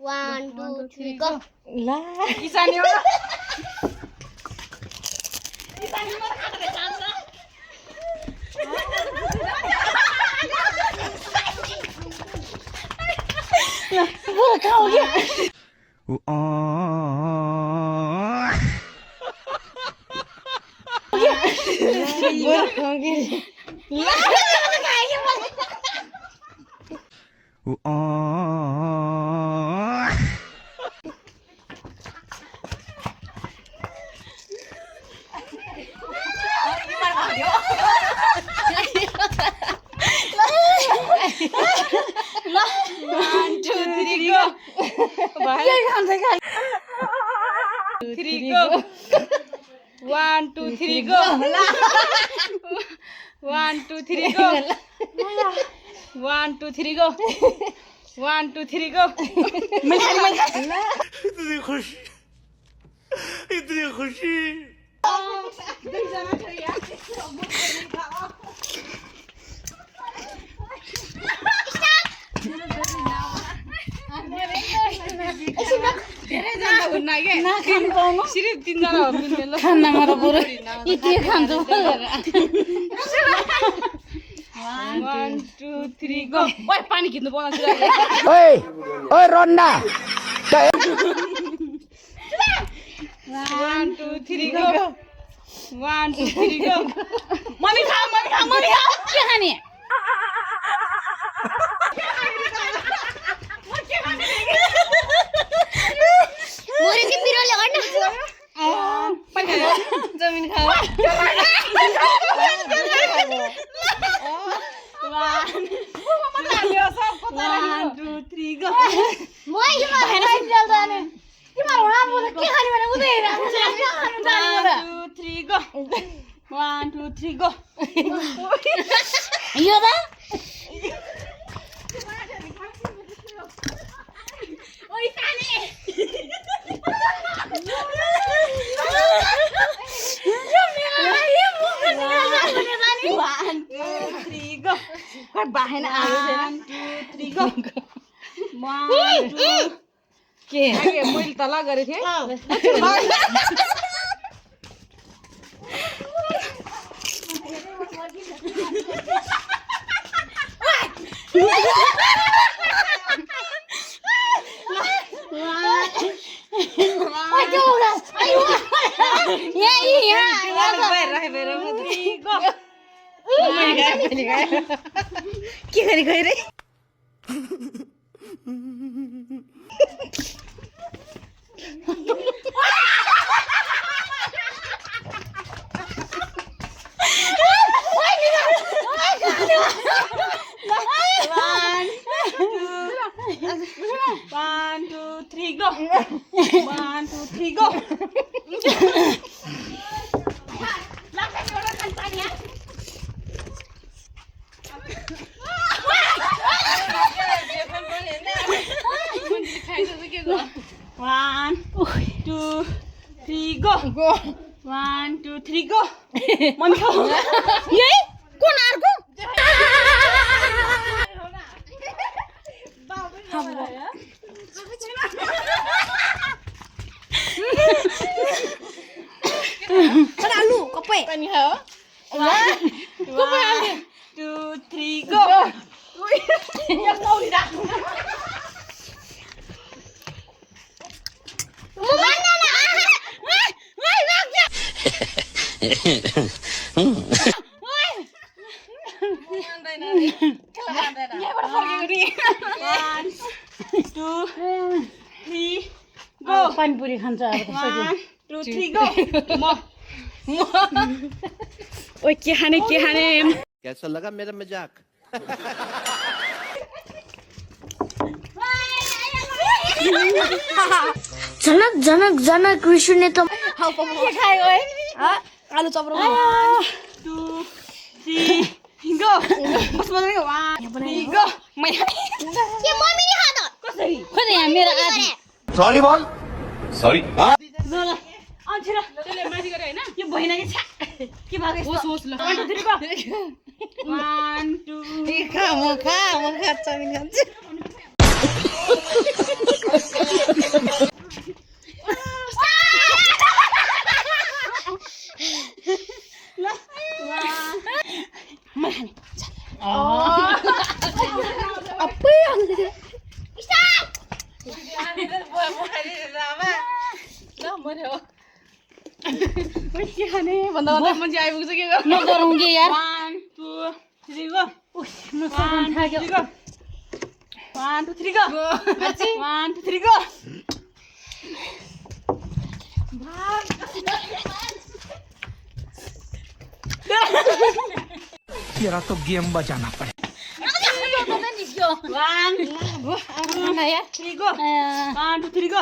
1 2 3 go ला किसानी हो बुरा खाओ क्या बुरा खाओगे Three go. 1 2 3 go. 1 2 3 go. 1 2 3 go. 1 2 3 go. इतनी खुशी इतनी खुशी सिर्फ 3 जना हो मिल्ने खाना मारो बुरा यति खान्छु 1 2 3 go. ओइ पानी खिच्नु पर्छ ओए ओए रोन्डा 1 2 3 go. 1 2 3 go. मम्मी खा के खाने मोरे के पिरोले गर्न जमिन खाऊ 1 2 3 go. मोइ भएन जाने तिम्रो वहाँ बोल के खाने भने उतै हेरेर खानु जाने 1 2 3 go. 1 2 3 go. यो दा ओइ ताने बाहेन आयो 1 2 3 go. 1 2 के आगे मैले तला गरे थिए के गरी गए रे One, two, three, go. 1 2 3 go. One, 2 3 go. 1 2 3 go. Mummy खाऊ यही कुन अर्को आलु कपै पनि खाऊ 1 2 3 go. पानीपुरी खान्छ अब 1 2 3 go. ओए के खाने कैसा लगा मेरा मजाक जनक जनक जनक ऋषिले त के खायो ओए आलु चप 1 2 3 go. बस 1 3 go. के मम्मीले खादा कसरी खोइ यहाँ मेरो आदि सॉरी बोल सॉरी ल अझै ल त्यसले माथि गरे हैन यो भएन कि छ्या के भएको होस् होस् ल 1 2 3 go. 1 2 खा म खा चाउमिन खान्छु भन्दा भन्दा मान्छे आइपुग्छ के गर्नु म गरौँगी यार 1 2 3 go म सक्नु थाक्यो 1 2 3 go 1 2 3 go तेरा तो गेम बजाना पड़े 1 2 3 go 1 2 3 go